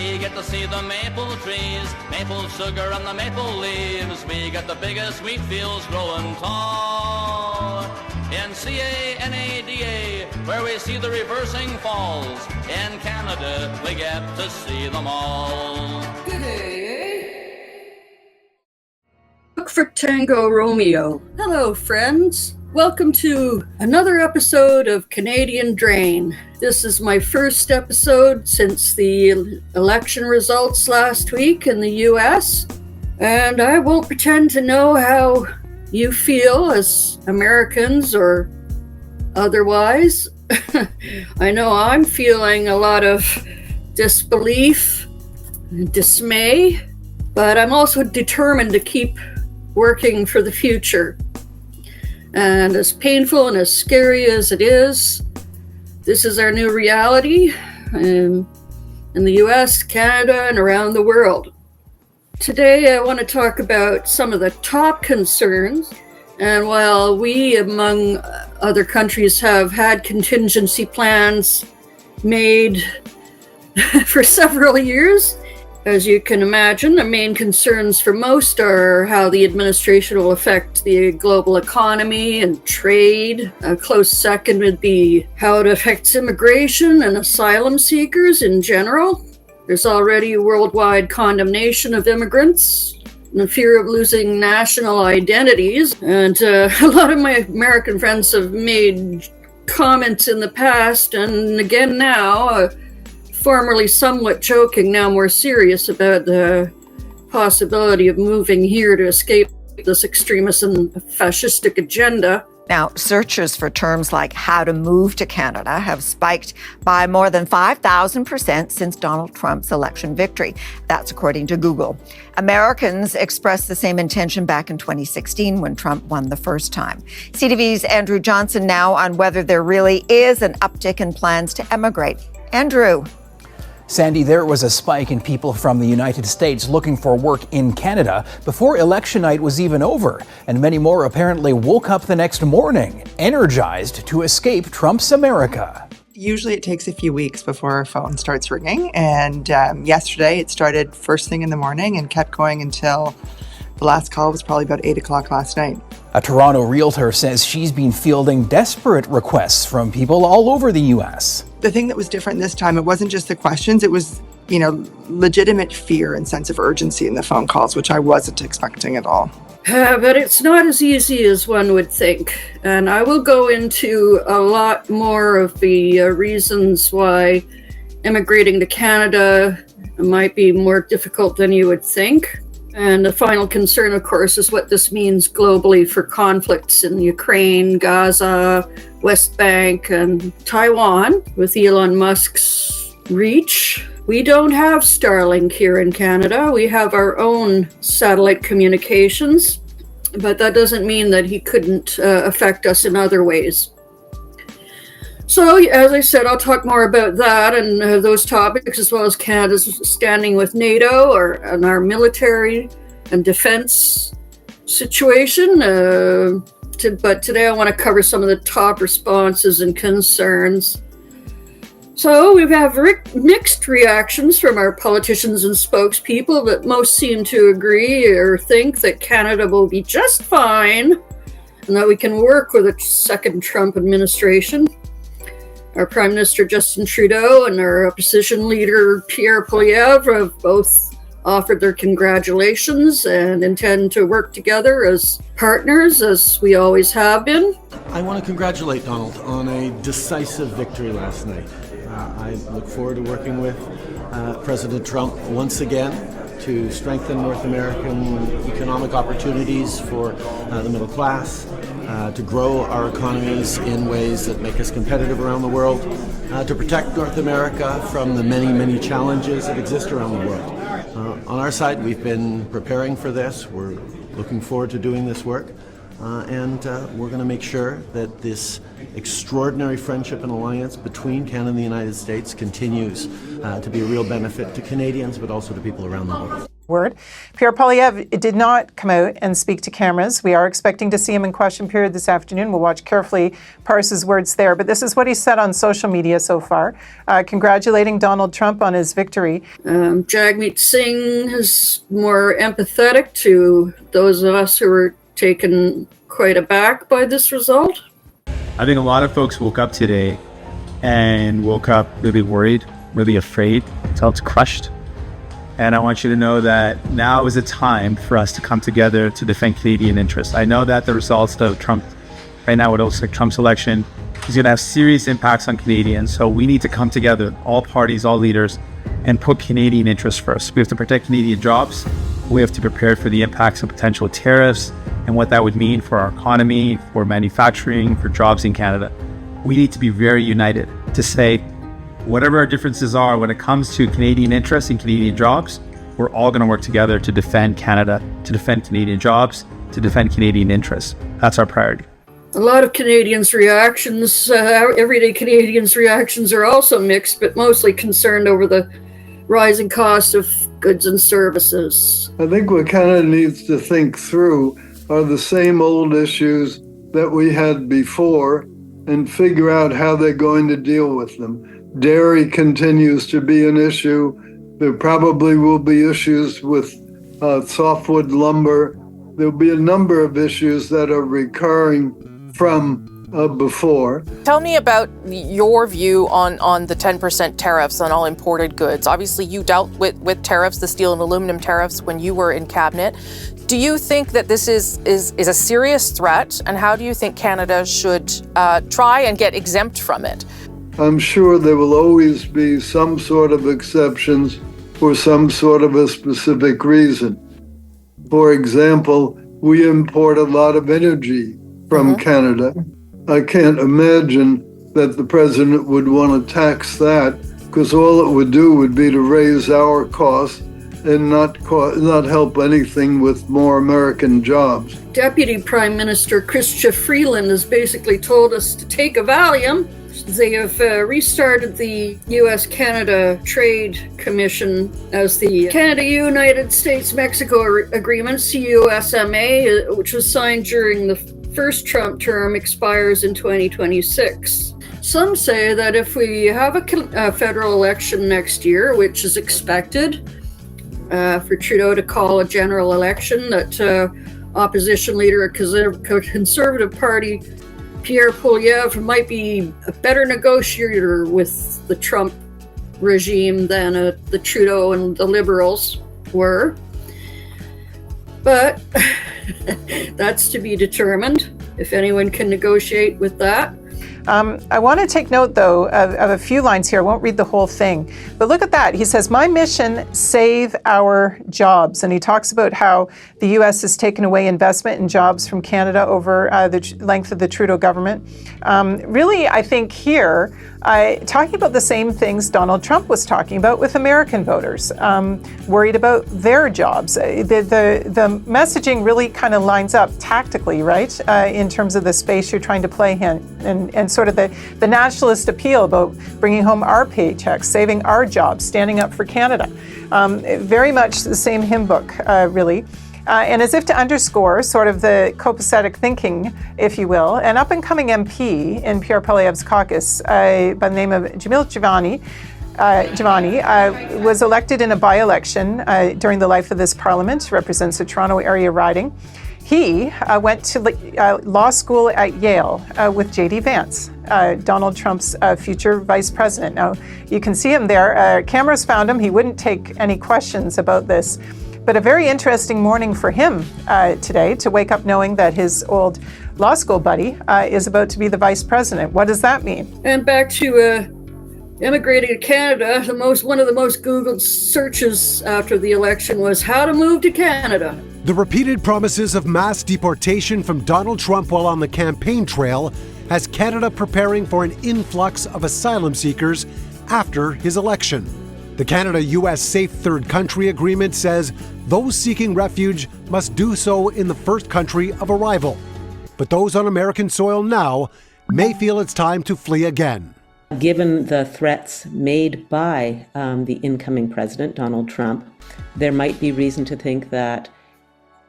We get to see the maple trees, maple sugar on the maple leaves. We get the biggest wheat fields growing tall. In Canada, where we see the reversing falls. In Canada, we get to see them all. Good day, eh? Look for Tango Romeo. Hello, friends. Welcome to another episode of Canadian Drain. This is my first episode since the election results last week in the US, and I won't pretend to know how you feel as Americans or otherwise. I know I'm feeling a lot of disbelief and dismay, but I'm also determined to keep working for the future. And as painful and as scary as it is, this is our new reality in the US, Canada, and around the world. Today I want to talk about some of the top concerns. And while we, among other countries, have had contingency plans made for several years, as you can imagine, the main concerns for most are how the administration will affect the global economy and trade. A close second would be how it affects immigration and asylum seekers in general. There's already worldwide condemnation of immigrants and the fear of losing national identities. And a lot of my American friends have made comments in the past and again now, formerly somewhat joking, now more serious about the possibility of moving here to escape this extremist and fascistic agenda. Now, searches for terms like how to move to Canada have spiked by more than 5,000% since Donald Trump's election victory. That's according to Google. Americans expressed the same intention back in 2016 when Trump won the first time. CTV's Andrew Johnson now on whether there really is an uptick in plans to emigrate. Andrew. Sandy, there was a spike in people from the United States looking for work in Canada before election night was even over, and many more apparently woke up the next morning, energized to escape Trump's America. Usually it takes a few weeks before our phone starts ringing, and yesterday it started first thing in the morning and kept going until the last call was probably about 8 o'clock last night. A Toronto realtor says she's been fielding desperate requests from people all over the U.S. The thing that was different this time, it wasn't just the questions, it was, legitimate fear and sense of urgency in the phone calls, which I wasn't expecting at all. But it's not as easy as one would think. And I will go into a lot more of the reasons why immigrating to Canada might be more difficult than you would think. And the final concern, of course, is what this means globally for conflicts in Ukraine, Gaza, West Bank, and Taiwan. With Elon Musk's reach, we don't have Starlink here in Canada. We have our own satellite communications, but that doesn't mean that he couldn't affect us in other ways. So, as I said, I'll talk more about that and those topics, as well as Canada's standing with NATO and our military and defense situation. But today I want to cover some of the top responses and concerns. So we have mixed reactions from our politicians and spokespeople, but most seem to agree or think that Canada will be just fine and that we can work with a second Trump administration. Our Prime Minister Justin Trudeau and our opposition leader Pierre Poilievre have both offered their congratulations and intend to work together as partners, as we always have been. I want to congratulate Donald on a decisive victory last night. I look forward to working with President Trump once again to strengthen North American economic opportunities for the middle class, to grow our economies in ways that make us competitive around the world, to protect North America from the many, many challenges that exist around the world. On our side, we've been preparing for this. We're looking forward to doing this work. And we're going to make sure that this extraordinary friendship and alliance between Canada and the United States continues to be a real benefit to Canadians, but also to people around the world. word. Pierre Poilievre did not come out and speak to cameras. We are expecting to see him in question period this afternoon. We'll watch carefully, parse his words there. But this is what he said on social media so far, congratulating Donald Trump on his victory. Jagmeet Singh is more empathetic to those of us who were taken quite aback by this result. I think a lot of folks woke up today and woke up really worried, really afraid, felt crushed. And I want you to know that now is a time for us to come together to defend Canadian interests. I know that the results of Trump, right now it looks like Trump's election, is going to have serious impacts on Canadians. So we need to come together, all parties, all leaders, and put Canadian interests first. We have to protect Canadian jobs. We have to prepare for the impacts of potential tariffs and what that would mean for our economy, for manufacturing, for jobs in Canada. We need to be very united to say, whatever our differences are when it comes to Canadian interests and Canadian jobs, we're all going to work together to defend Canada, to defend Canadian jobs, to defend Canadian interests. That's our priority. A lot of Canadians' reactions, everyday Canadians' reactions are also mixed, but mostly concerned over the rising cost of goods and services. I think what Canada needs to think through are the same old issues that we had before and figure out how they're going to deal with them. Dairy continues to be an issue. There probably will be issues with softwood lumber. There'll be a number of issues that are recurring from before. Tell me about your view on the 10% tariffs on all imported goods. Obviously, you dealt with tariffs, the steel and aluminum tariffs, when you were in cabinet. Do you think that this is a serious threat, and how do you think Canada should try and get exempt from it? I'm sure there will always be some sort of exceptions for some sort of a specific reason. For example, we import a lot of energy from Canada. I can't imagine that the president would want to tax that, because all it would do would be to raise our costs and not help anything with more American jobs. Deputy Prime Minister Chrystia Freeland has basically told us to take a Valium. They have restarted the U.S.-Canada Trade Commission as the Canada-United States-Mexico Agreement, CUSMA, which was signed during the first Trump term, expires in 2026. Some say that if we have a federal election next year, which is expected, for Trudeau to call a general election, that opposition leader of the Conservative Party, Pierre Poilievre, might be a better negotiator with the Trump regime than the Trudeau and the Liberals were. But that's to be determined, if anyone can negotiate with that. I want to take note, though, of a few lines here. I won't read the whole thing. But look at that. He says, my mission, save our jobs. And he talks about how the U.S. has taken away investment and jobs from Canada over the length of the Trudeau government. Really, I think here, talking about the same things Donald Trump was talking about with American voters, worried about their jobs. The messaging really kind of lines up tactically, right, in terms of the space you're trying to play in, and sort of the nationalist appeal about bringing home our paychecks, saving our jobs, standing up for Canada. Very much the same hymn book, really. And as if to underscore sort of the copacetic thinking, if you will, an up-and-coming MP in Pierre Poilievre's caucus by the name of Jamil Jivani was elected in a by-election during the life of this parliament, represents the Toronto area riding. He went to law school at Yale with J.D. Vance, Donald Trump's future vice president. Now, you can see him there. Cameras found him. He wouldn't take any questions about this. But a very interesting morning for him today, to wake up knowing that his old law school buddy is about to be the vice president. What does that mean? And back to immigrating to Canada, one of the most Googled searches after the election was how to move to Canada. The repeated promises of mass deportation from Donald Trump while on the campaign trail has Canada preparing for an influx of asylum seekers after his election. The Canada-U.S. Safe Third Country Agreement says those seeking refuge must do so in the first country of arrival. But those on American soil now may feel it's time to flee again. Given the threats made by the incoming president, Donald Trump, there might be reason to think that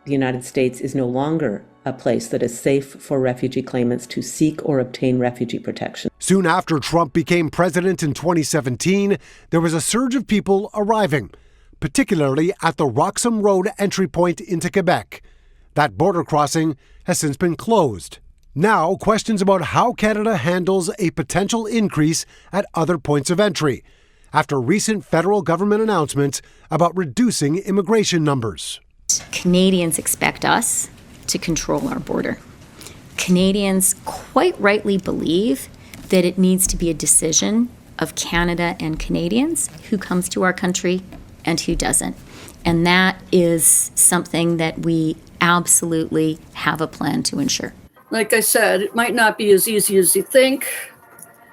the United States is no longer a place that is safe for refugee claimants to seek or obtain refugee protection. Soon after Trump became president in 2017, there was a surge of people arriving, particularly at the Roxham Road entry point into Quebec. That border crossing has since been closed. Now, questions about how Canada handles a potential increase at other points of entry after recent federal government announcements about reducing immigration numbers. Canadians expect us to control our border. Canadians quite rightly believe that it needs to be a decision of Canada and Canadians who comes to our country and who doesn't. And that is something that we absolutely have a plan to ensure. Like I said, it might not be as easy as you think.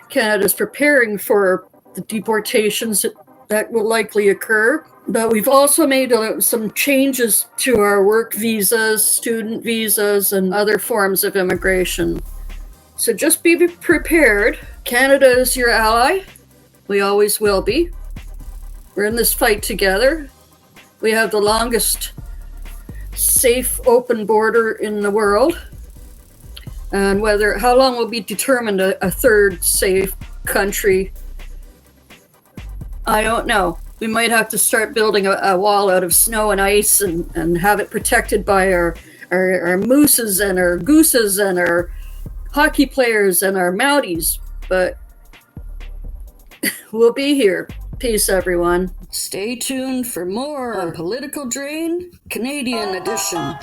Canada's preparing for the deportations that will likely occur. But we've also made some changes to our work visas, student visas, and other forms of immigration. So just be prepared. Canada is your ally. We always will be. We're in this fight together. We have the longest safe, open border in the world. And how long will be determined a third safe country, I don't know. We might have to start building a wall out of snow and ice and have it protected by our mooses and our gooses and our hockey players and our Mounties. But we'll be here. Peace, everyone. Stay tuned for more on Political Drain, Canadian edition.